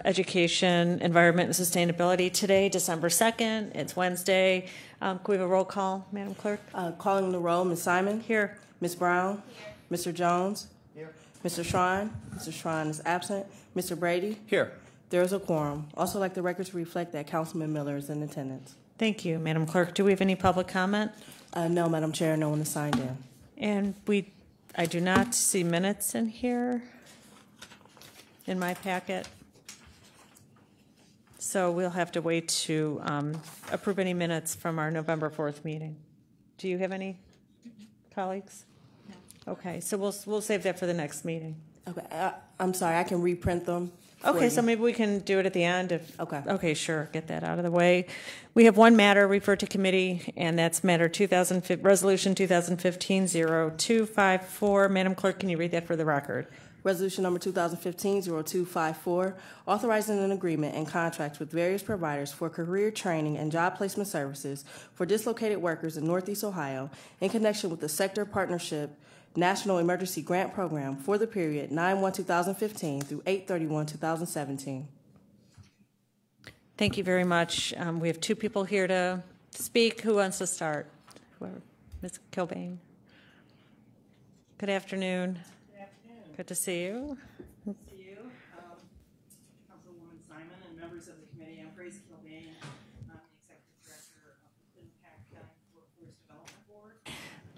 Education, Environment, and Sustainability today, December 2nd. It's Wednesday. Can we have a roll call, Madam Clerk? Calling the roll, Ms. Simon. Here. Ms. Brown. Here. Mr. Jones. Here. Mr. Shrine. Mr. Shrine is absent. Mr. Brady. Here. There is a quorum. Also like the record to reflect that Councilman Miller is in attendance. Thank you, Madam Clerk. Do we have any public comment? No, Madam Chair, no one is signed in. And I do not see minutes in here in my packet. So we'll have to wait to approve any minutes from our November 4th meeting. Do you have any colleagues? No. Okay, so we'll save that for the next meeting. Okay, I'm sorry, I can reprint them. Okay, so maybe we can do it at the end. Okay, sure, get that out of the way. We have one matter referred to committee, and that's matter Resolution 2015-0254. Madam Clerk, can you read that for the record? Resolution number 2015-0254, authorizing an agreement and contract with various providers for career training and job placement services for dislocated workers in Northeast Ohio in connection with the Sector Partnership National Emergency Grant Program for the period 9/1/2015 through 8/31/2017. Thank you very much. We have two people here to speak. Who wants to start? Ms. Kilbane. Good afternoon. Good to see you. Good to see you. Councilwoman Simon and members of the committee. I'm Grace Kilbane. I'm the Executive Director of the Cayuga County Workforce Development Board.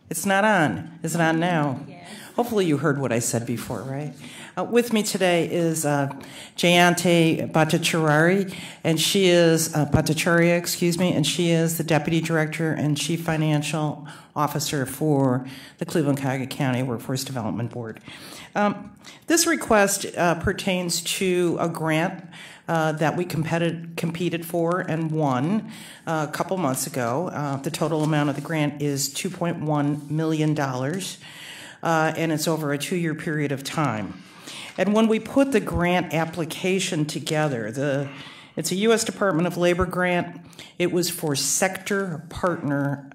It's not on. Is it on now? Yes. Hopefully you heard what I said before, right? With me today is Jayante Bhattacharya, and she is and she is the Deputy Director and Chief Financial Officer for the Cleveland-Cayuga County Workforce Development Board. This request pertains to a grant that we competed for and won a couple months ago. The total amount of the grant is $2.1 million, and it's over a 2-year period of time. And when we put the grant application together, it's a U.S. Department of Labor grant. It was for sector partner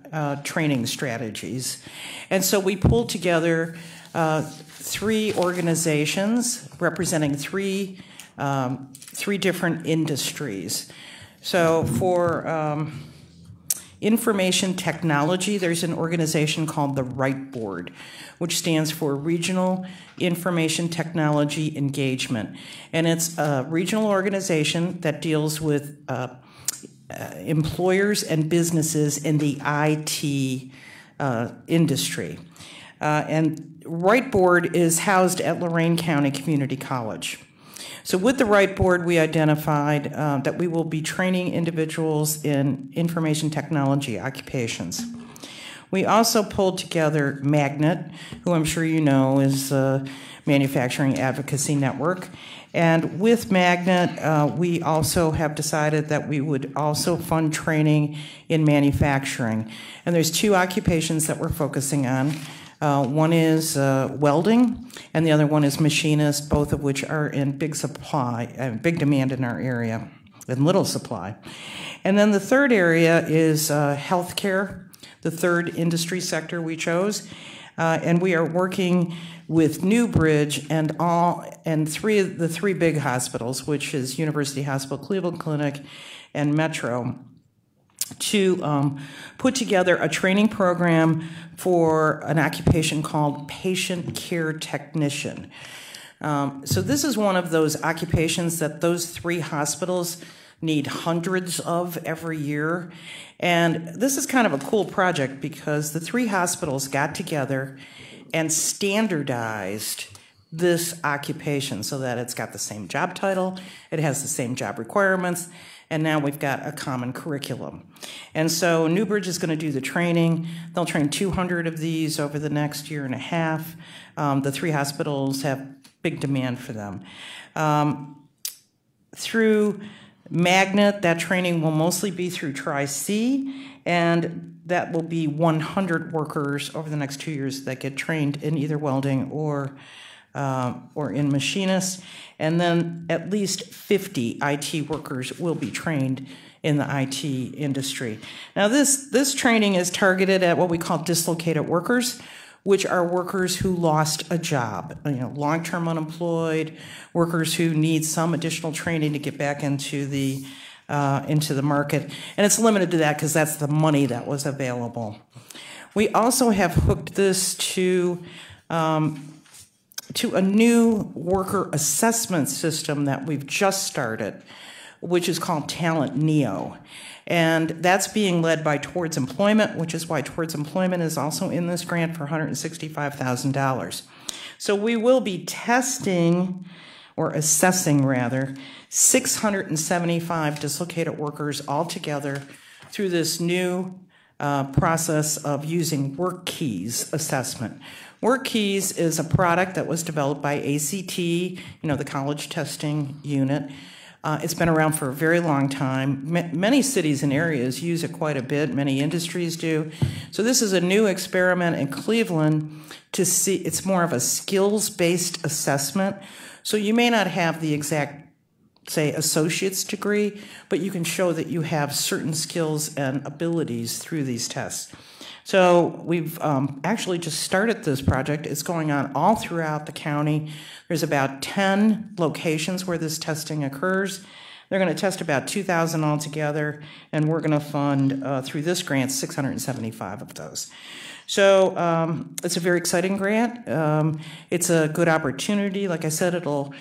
training strategies. And so we pulled together 3 organizations representing three different industries. So for information technology, there's an organization called the Right Board, which stands for Regional Information Technology Engagement. And it's a regional organization that deals with employers and businesses in the IT industry. And Right Board is housed at Lorain County Community College. So with the Right Board, we identified that we will be training individuals in information technology occupations. We also pulled together Magnet, who I'm sure you know is a manufacturing advocacy network. And with Magnet, we also have decided that we would also fund training in manufacturing. And there's 2 occupations that we're focusing on. One is welding, and the other one is machinist, both of which are in big supply, big demand in our area, and little supply. And then the third area is healthcare, the third industry sector we chose. And we are working with Newbridge and the three big hospitals, which is University Hospital, Cleveland Clinic, and Metro, to put together a training program for an occupation called patient care technician. So this is one of those occupations that those 3 hospitals need hundreds of every year. And this is kind of a cool project because the 3 hospitals got together and standardized this occupation so that it's got the same job title, it has the same job requirements, and now we've got a common curriculum. And so Newbridge is going to do the training. They'll train 200 of these over the next year and a half. The 3 hospitals have big demand for them. Through Magnet, that training will mostly be through Tri-C, and that will be 100 workers over the next 2 years that get trained in either welding or in machinists, and then at least 50 IT workers will be trained in the IT industry. Now this training is targeted at what we call dislocated workers, which are workers who lost a job, long-term unemployed, workers who need some additional training to get back into the market. And it's limited to that because that's the money that was available. We also have hooked this to a new worker assessment system that we've just started, which is called Talent Neo. And that's being led by Towards Employment, which is why Towards Employment is also in this grant for $165,000. So we will be testing, or assessing rather, 675 dislocated workers altogether through this new process of using Workkeys Assessment. Workkeys is a product that was developed by ACT, the college testing unit. It's been around for a very long time. Many cities and areas use it quite a bit. Many industries do. So this is a new experiment in Cleveland to see, it's more of a skills-based assessment. So you may not have the exact, say, associate's degree, but you can show that you have certain skills and abilities through these tests. So we've actually just started this project. It's going on all throughout the county. There's about 10 locations where this testing occurs. They're going to test about 2,000 altogether, and we're going to fund, through this grant, 675 of those. So it's a very exciting grant. It's a good opportunity. Like I said, we'll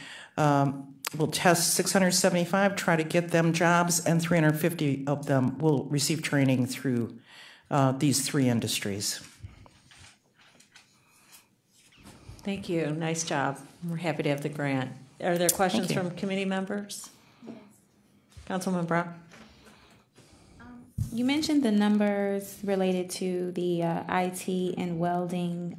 test 675, try to get them jobs, and 350 of them will receive training through these three industries. Thank you. Nice job. We're happy to have the grant. Are there questions from committee members? Yes. Councilwoman Brown? You mentioned the numbers related to the IT and welding,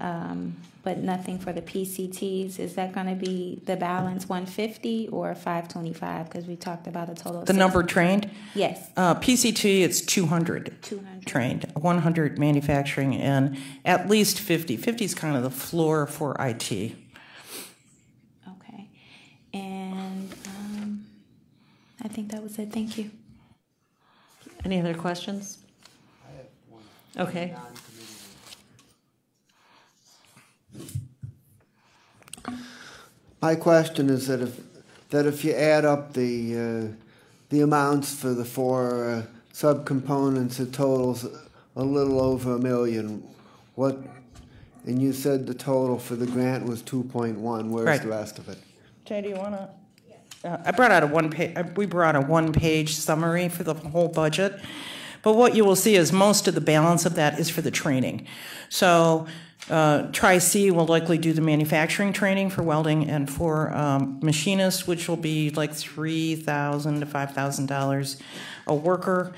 but nothing for the PCTs. Is that going to be the balance 150 or 525? Because we talked about a total of the number trained? Yes. PCT, it's 200. 200 trained, 100 manufacturing, and at least 50. 50 is kind of the floor for IT. Okay. And I think that was it. Thank you. Any other questions? I have one. Okay. My question is that if you add up the amounts for the four subcomponents, it totals a little over $1 million. And you said the total for the grant was 2.1. Where's Right. the rest of it? Jay, do you want to? I brought out a one-page. We brought a one-page summary for the whole budget, but what you will see is most of the balance of that is for the training. So, Tri-C will likely do the manufacturing training for welding and for machinists, which will be like $3,000 to $5,000 a worker.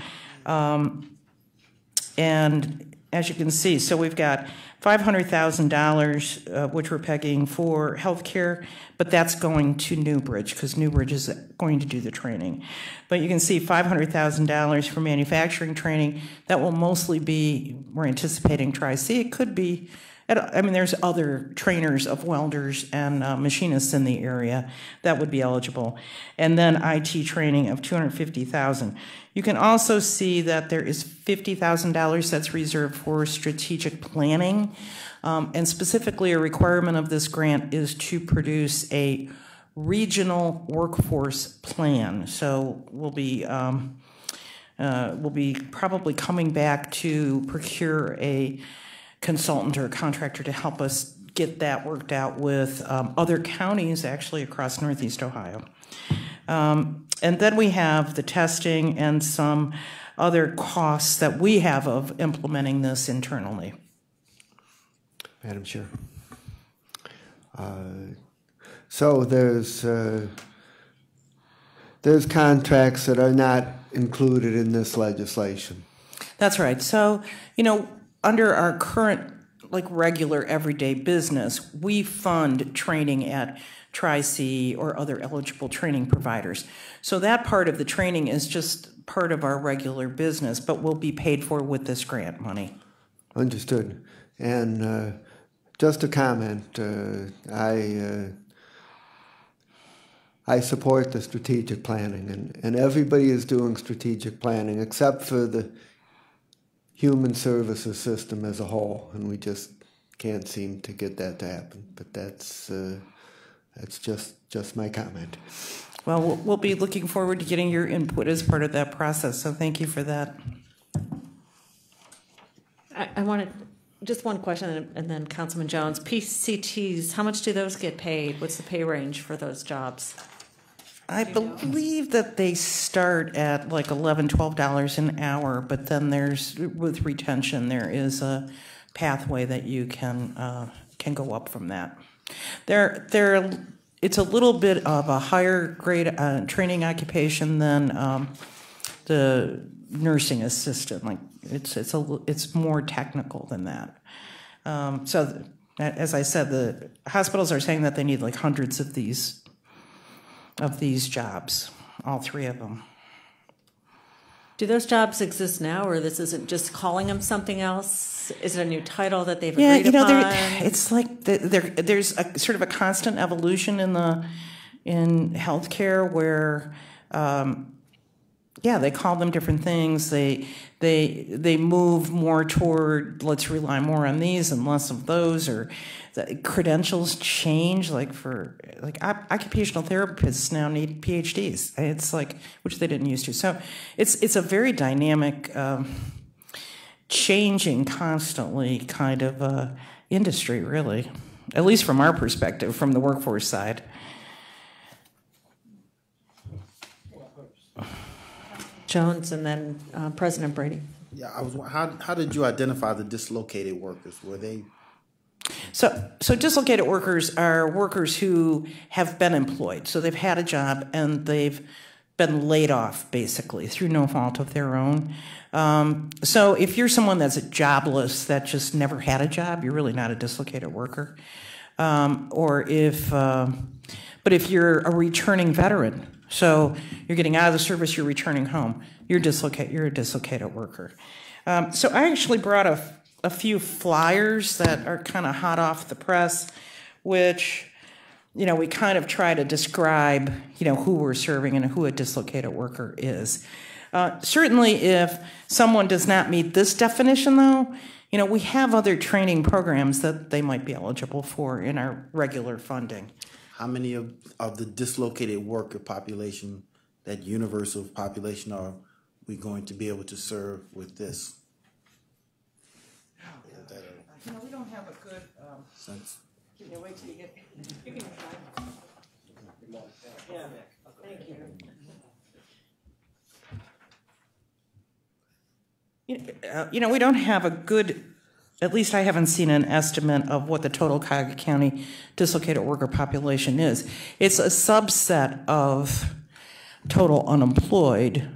And as you can see, so we've got $500,000, which we're pegging for healthcare, but that's going to Newbridge because Newbridge is going to do the training. But you can see $500,000 for manufacturing training. That will mostly be, we're anticipating Tri-C. It could be, I mean, there's other trainers of welders and machinists in the area that would be eligible. And then IT training of $250,000. You can also see that there is $50,000 that's reserved for strategic planning. And specifically, a requirement of this grant is to produce a regional workforce plan. So we'll be probably coming back to procure a consultant or a contractor to help us get that worked out with other counties actually across Northeast Ohio. And then we have the testing and some other costs that we have of implementing this internally. Madam Chair. So there's contracts that are not included in this legislation. That's right. So, under our current, regular everyday business, we fund training at Tri-C or other eligible training providers. So that part of the training is just part of our regular business, but will be paid for with this grant money. Understood. And just a comment, I support the strategic planning, and everybody is doing strategic planning except for the human services system as a whole, and we just can't seem to get that to happen. But that's just my comment. Well, we'll be looking forward to getting your input as part of that process, so thank you for that. I wanted just one question, and then Councilman Jones. PCTs, how much do those get paid? What's the pay range for those jobs? I believe that they start at like $11, $12 an hour, but then there's, with retention, there is a pathway that you can go up from that. It's a little bit of a higher grade training occupation than the nursing assistant. Like it's more technical than that. So as I said, the hospitals are saying that they need like hundreds of these jobs, all 3 of them. Do those jobs exist now, or this isn't just calling them something else? Is it a new title that they've agreed upon? It's like there's a sort of a constant evolution in healthcare where, they call them different things. They move more toward let's rely more on these and less of those, or the credentials change. Like occupational therapists now need PhDs. It's like, which they didn't used to. So it's a very dynamic, changing constantly kind of industry, really, at least from our perspective, from the workforce side. Jones, and then President Brady. Yeah, how did you identify the dislocated workers? Were they? So dislocated workers are workers who have been employed. So they've had a job and they've been laid off, basically, through no fault of their own. So if you're someone that's jobless, that just never had a job, you're really not a dislocated worker. But if you're a returning veteran, so you're getting out of the service, you're returning home, you're a dislocated worker. So I actually brought a few flyers that are kind of hot off the press, which, we kind of try to describe, who we're serving and who a dislocated worker is. Certainly if someone does not meet this definition, though, we have other training programs that they might be eligible for in our regular funding. How many of the dislocated worker population, that universal population, are we going to be able to serve with this? We don't have a good sense. Can you wait till you get? You can try. Yeah. Thank you. We don't have a good. At least I haven't seen an estimate of what the total Cayuga County dislocated worker population is. It's a subset of total unemployed,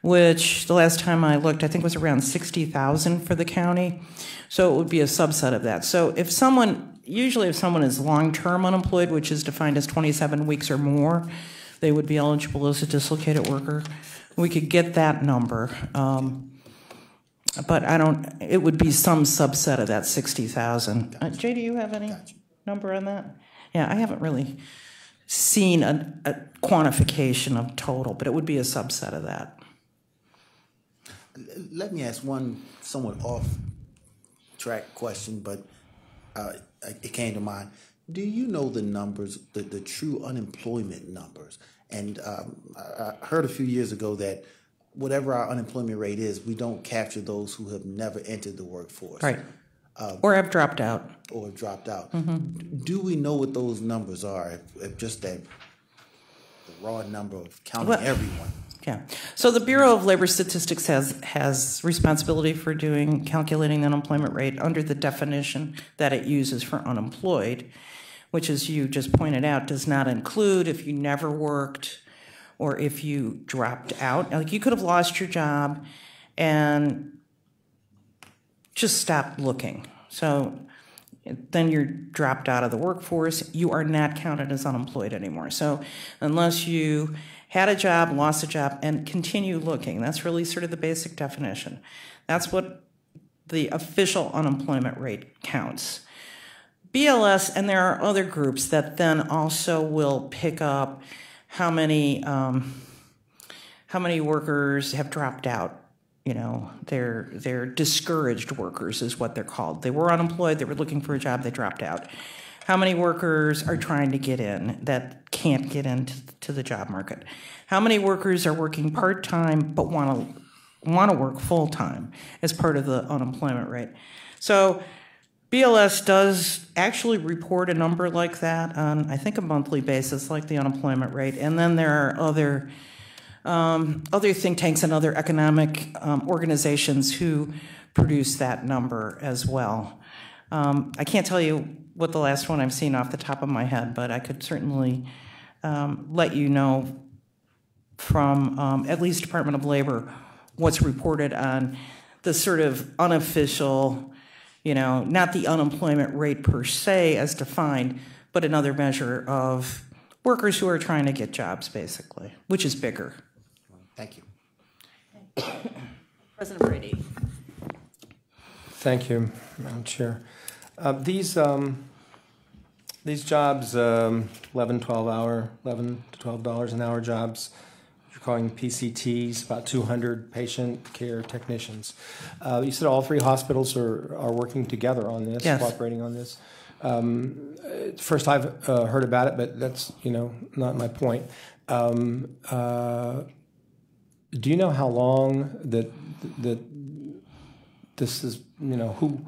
which the last time I looked, I think was around 60,000 for the county. So it would be a subset of that. So if someone is long-term unemployed, which is defined as 27 weeks or more, they would be eligible as a dislocated worker. We could get that number. But it would be some subset of that 60,000. Jay, do you have any number on that? Yeah, I haven't really seen a quantification of total, but it would be a subset of that. Let me ask one somewhat off-track question, but it came to mind. Do you know the numbers, the true unemployment numbers? And I heard a few years ago that whatever our unemployment rate is, we don't capture those who have never entered the workforce. Right. Or have dropped out. Mm-hmm. Do we know what those numbers are? If just the raw number of counting everyone. Yeah. So the Bureau of Labor Statistics has responsibility for calculating the unemployment rate under the definition that it uses for unemployed, which, as you just pointed out, does not include if you never worked or if you dropped out. Like, you could have lost your job and just stopped looking. So then you're dropped out of the workforce. You are not counted as unemployed anymore. So unless you had a job, lost a job, and continue looking, that's really sort of the basic definition. That's what the official unemployment rate counts. BLS, and there are other groups that then also will pick up how many workers have dropped out They're discouraged workers is what they're called. They were unemployed, they were looking for a job, they dropped out. How many workers are trying to get in that can't get into the job market? How many workers are working part-time but want to work full-time as part of the unemployment rate? So BLS does actually report a number like that on, I think, a monthly basis, like the unemployment rate. And then there are other think tanks and other economic organizations who produce that number as well. I can't tell you what the last one I've seen off the top of my head, but I could certainly let you know from at least Department of Labor what's reported on the sort of unofficial, not the unemployment rate per se as defined, but another measure of workers who are trying to get jobs, basically, which is bigger. Thank you. President Brady. Thank you, Madam Chair. These jobs, 11 to $12 an hour jobs, you're calling PCTs, about 200 patient care technicians. You said all three hospitals are working together on this, yes, cooperating on this. First I've heard about it, but that's not my point. Do you know how long that this is? Who?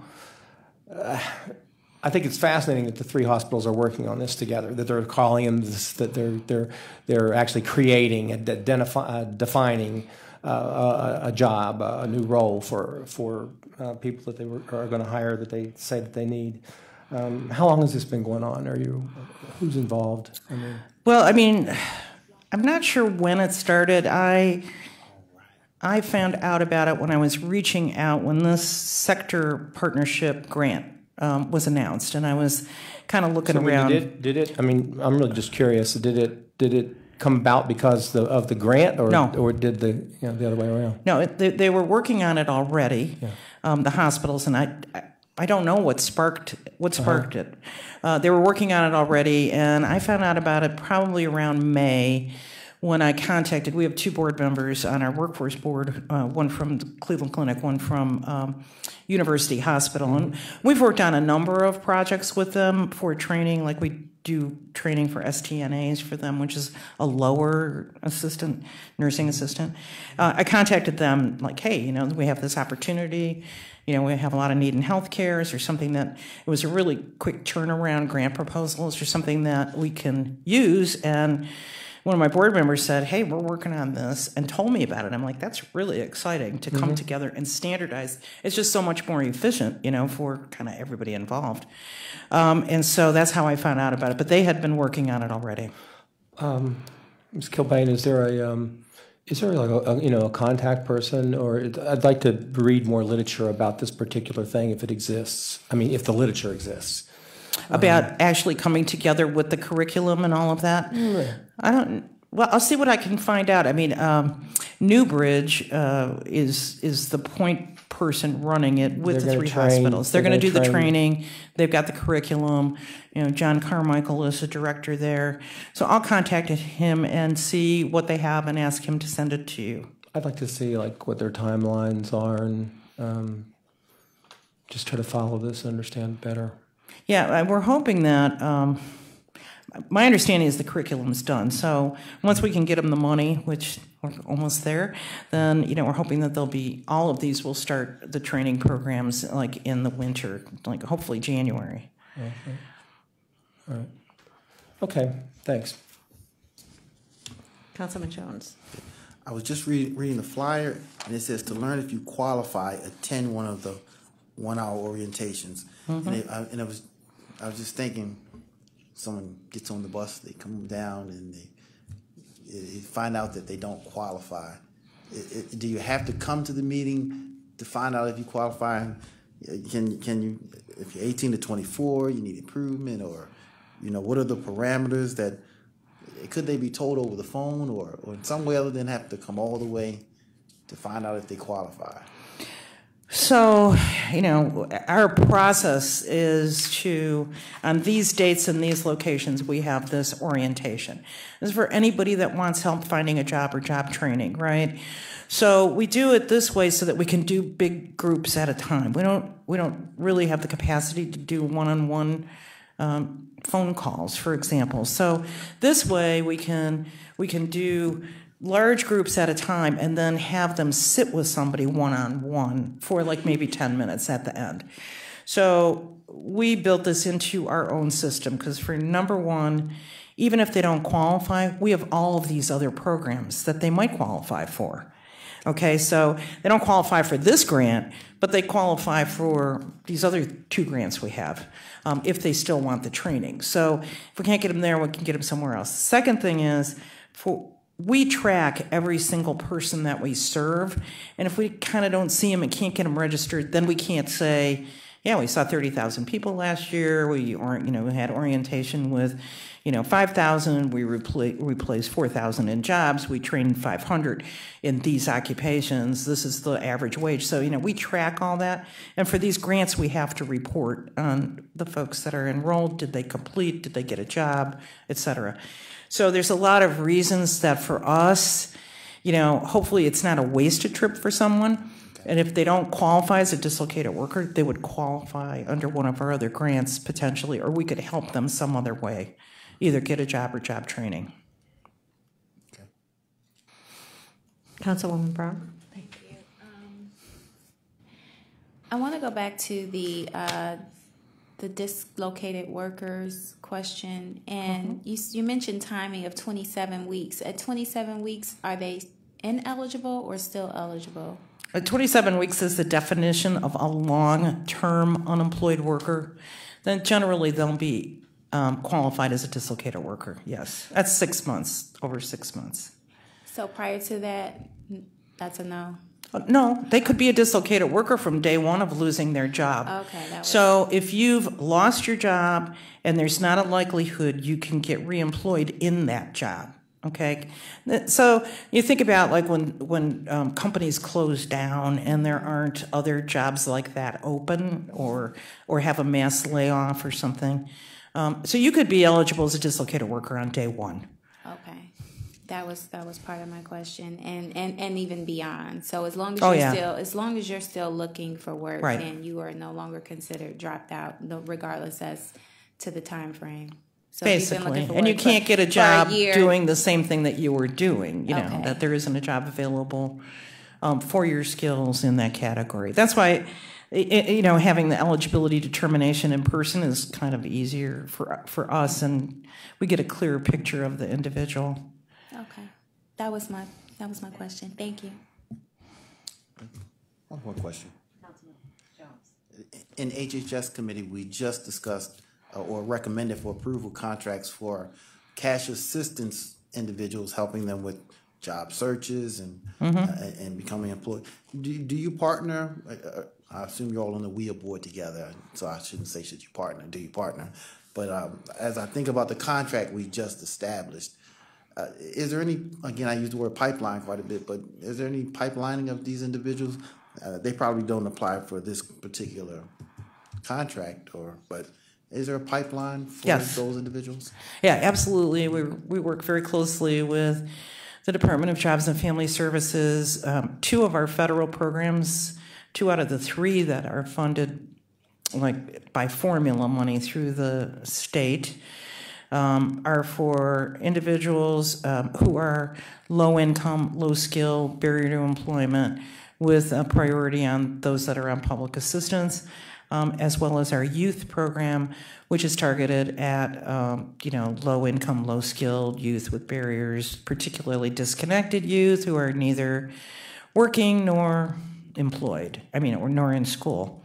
I think it's fascinating that the three hospitals are working on this together. That they're calling them this, that they're actually creating and defining a job, a new role for people that they are going to hire that they say that they need. How long has this been going on? Who's involved? I'm not sure when it started. I found out about it when I was reaching out when this sector partnership grant was announced, and I was kind of looking around. Did it? I'm really just curious. Did it come about because of the grant, or no, or did the other way around? No, they were working on it already. Yeah. The hospitals, and I don't know what sparked it. They were working on it already, and I found out about it probably around May. When I contacted, we have two board members on our workforce board, one from the Cleveland Clinic, one from University Hospital. And we've worked on a number of projects with them for training, like we do training for STNAs for them, which is a lower nursing assistant. I contacted them like, hey, we have this opportunity. We have a lot of need in healthcare. Is there something that, it was a really quick turnaround grant proposal. Is there something that we can use? And one of my board members said, hey, we're working on this, and told me about it. I'm like, that's really exciting to come together and standardize. It's just so much more efficient, for kind of everybody involved. And so that's how I found out about it. But they had been working on it already. Ms. Kilbane, is there a contact person, or I'd like to read more literature about this particular thing if it exists. If the literature exists. About actually coming together with the curriculum and all of that? I'll see what I can find out. Newbridge is the point person running it with the three hospitals. They're going to do the training. They've got the curriculum. John Carmichael is the director there. So I'll contact him and see what they have and ask him to send it to you. I'd like to see what their timelines are and just try to follow this and understand better. Yeah, we're hoping that, my understanding is the curriculum's done. So once we can get them the money, which we're almost there, then, we're hoping that all of these will start the training programs in the winter, hopefully January. Okay. All right. Okay, thanks. Councilman Jones. I was just reading the flyer, and it says to learn if you qualify, attend one of the 1-hour orientations. And I was just thinking, someone gets on the bus, they come down, and they find out that they don't qualify. Do you have to come to the meeting to find out if you qualify? Can you, if you're 18 to 24, you need improvement, or what are the parameters that? Could they be told over the phone, or in some way other than have to come all the way to find out if they qualify? So, our process is to, on these dates and these locations, we have this orientation. This is for anybody that wants help finding a job or job training, right? So we do it this way so that we can do big groups at a time. We don't really have the capacity to do one-on-one phone calls, for example. So this way we can do large groups at a time and then have them sit with somebody one-on-one for like maybe 10 minutes at the end. So we built this into our own system because for number one, even if they don't qualify, we have all of these other programs that they might qualify for. Okay, so they don't qualify for this grant, but they qualify for these other 2 grants we have if they still want the training. So if we can't get them there, we can get them somewhere else. The second thing is we track every single person that we serve, and if we kind of don't see them and can't get them registered, then we can't say, yeah, we saw 30,000 people last year. We had orientation with 5,000. We replaced 4,000 in jobs. We trained 500 in these occupations. This is the average wage. So we track all that, and for these grants, we have to report on the folks that are enrolled. Did they complete? Did they get a job, et cetera. So there's a lot of reasons that for us, hopefully it's not a wasted trip for someone. And if they don't qualify as a dislocated worker, they would qualify under one of our other grants potentially, or we could help them some other way, either get a job or job training. Okay. Councilwoman Brown. Thank you. I want to go back to the dislocated workers question, and you mentioned timing of 27 weeks. At 27 weeks, are they ineligible or still eligible? 27 weeks is the definition of a long-term unemployed worker. Then generally they'll be qualified as a dislocated worker, yes. That's 6 months, over 6 months. So prior to that, that's a no? No, they could be a dislocated worker from day one of losing their job. Okay. So if you've lost your job and there's not a likelihood you can get reemployed in that job, okay? So you think about like when companies close down and there aren't other jobs like that open or have a mass layoff or something. So you could be eligible as a dislocated worker on day one. Okay. That was part of my question, and even beyond. So as long as you're still looking for work, right, then you are no longer considered dropped out, regardless as to the time frame. So basically, and you can't get a job doing the same thing that you were doing. That there isn't a job available for your skills in that category. That's why having the eligibility determination in person is kind of easier for us, and we get a clearer picture of the individual. Okay, that was my question. Thank you. One more question. Councilman Jones. In HHS committee, we just discussed or recommended for approval contracts for cash assistance individuals, helping them with job searches and becoming employed. Do you partner? I assume you're all on the WIA board together, so I shouldn't say should you partner. Do you partner? But as I think about the contract we just established, is there any, again, I use the word pipeline quite a bit, but is there any pipelining of these individuals? They probably don't apply for this particular contract, but is there a pipeline for those individuals? Yeah, absolutely. We work very closely with the Department of Jobs and Family Services. 2 of our federal programs, 2 out of the 3 that are funded by formula money through the state, are for individuals who are low income, low skill, barrier to employment, with a priority on those that are on public assistance, as well as our youth program, which is targeted at low income, low skilled youth with barriers, particularly disconnected youth who are neither working nor employed, nor in school.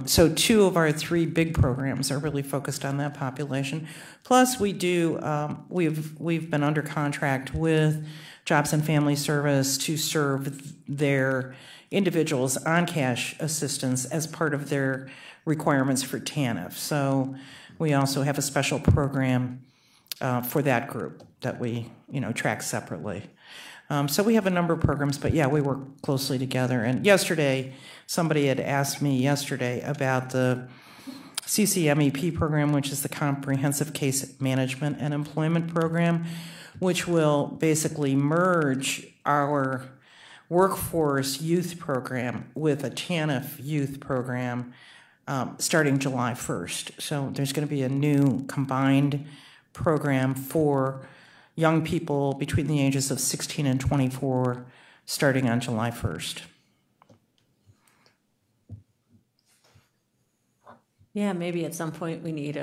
So 2 of our 3 big programs are really focused on that population. Plus, we do we've been under contract with Jobs and Family Service to serve their individuals on cash assistance as part of their requirements for TANF. So we also have a special program for that group that we track separately. So we have a number of programs, but yeah, we work closely together. And yesterday, somebody had asked me about the CCMEP program, which is the Comprehensive Case Management and Employment Program, which will basically merge our workforce youth program with a TANF youth program starting July 1st. So there's going to be a new combined program for young people between the ages of 16 and 24 starting on July 1st. Yeah, maybe at some point we need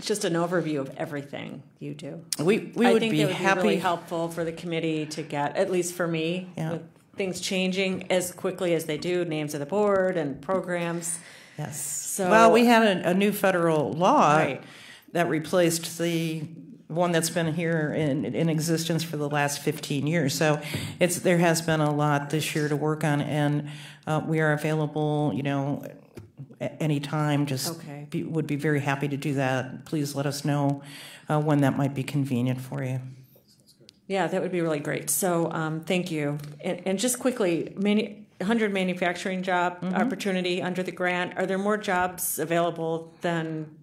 just an overview of everything you do. We would be that would happy. Be really helpful for the committee to get, at least for me, with things changing as quickly as they do, names of the board and programs. Yes. So, well, we had a new federal law right. that replaced the one that's been here in existence for the last 15 years. So there has been a lot this year to work on, and we are available, anytime. Would be very happy to do that. Please let us know when that might be convenient for you. Yeah, that would be really great. So thank you. And just quickly, 100 manufacturing job opportunity under the grant. Are there more jobs available than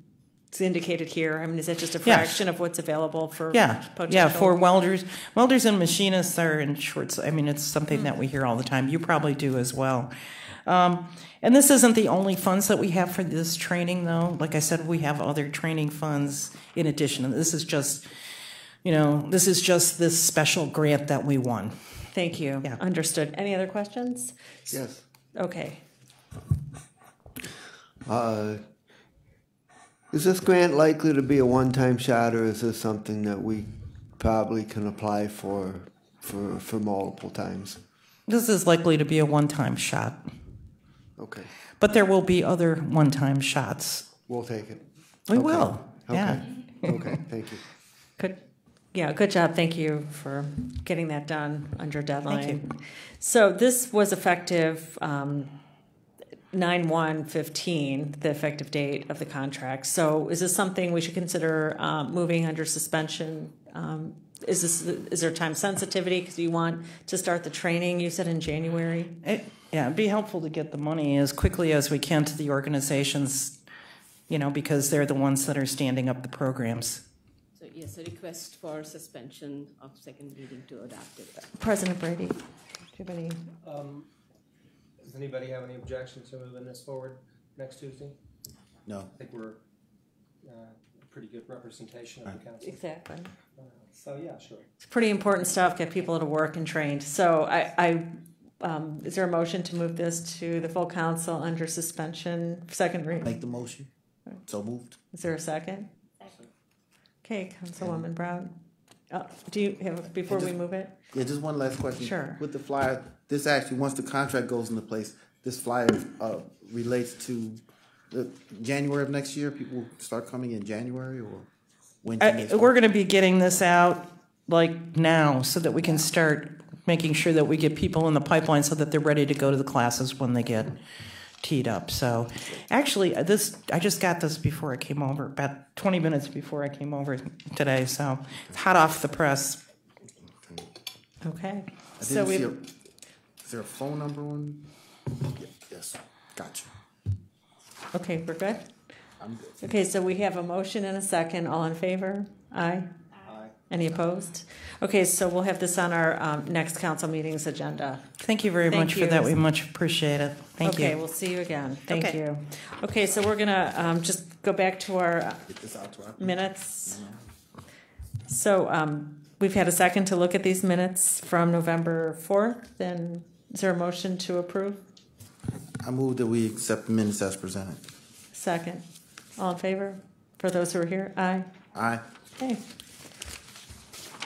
it's indicated here? I mean, is that just a fraction of what's available for potential? Yeah, for welders. Welders and machinists are in short. I mean, it's something that we hear all the time. You probably do as well. And this isn't the only funds that we have for this training, though. Like I said, we have other training funds in addition. This is just, this special grant that we won. Thank you. Yeah. Understood. Any other questions? Yes. Okay. Is this grant likely to be a one-time shot, or is this something that we probably can apply for multiple times? This is likely to be a one-time shot. Okay. But there will be other one-time shots. We'll take it. We will. Okay. Yeah. Okay. Thank you. Good. Yeah, good job. Thank you for getting that done under deadline. Thank you. So this was effective 9/1/15, the effective date of the contract. So is this something we should consider moving under suspension? Is there time sensitivity because you want to start the training? You said in January. It'd be helpful to get the money as quickly as we can to the organizations, because they're the ones that are standing up the programs. So yes, a request for suspension of second reading to adopt it. President Brady, do you have any? Does anybody have any objections to moving this forward next Tuesday? No. I think we're pretty good representation of the council. Exactly. So yeah, sure. It's pretty important stuff. Get people to work and trained. So is there a motion to move this to the full council under suspension, second reading? Make the motion. So moved. Is there a second? Okay, Councilwoman Brown. Do you have, before we move it? Yeah, just one last question. Sure. With the flyer, this actually, once the contract goes into place, this flyer relates to the January of next year? People start coming in January, or when can they start? We're going to be getting this out now so that we can start making sure that we get people in the pipeline so that they're ready to go to the classes when they get teed up. So actually, I just got this before I came over, about 20 minutes before I came over today. So it's hot off the press. Okay. Is there a phone number on? Yeah, yes. Gotcha. Okay, we're good? I'm good. Okay, so we have a motion and a second. All in favor? Aye. Aye. Any opposed? Okay, so we'll have this on our next council meeting's agenda. Thank you very much for that. We much appreciate it. Thank you. Okay, we'll see you again. Thank Okay. you. Okay, so we're going to just go back to our Get this out to our minutes. So we've had a second to look at these minutes from November 4th. And is there a motion to approve? I move that we accept the minutes as presented. Second. All in favor? For those who are here? Aye. Aye. Okay.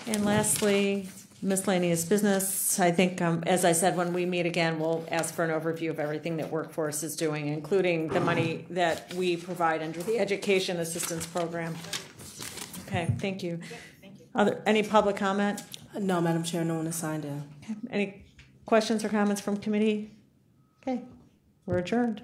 And lastly, miscellaneous business. I think, as I said, when we meet again, we'll ask for an overview of everything that Workforce is doing, including the money that we provide under the Education Assistance Program. Okay, thank you. Any public comment? No, Madam Chair, no one has signed in. Any questions or comments from committee? Okay, we're adjourned.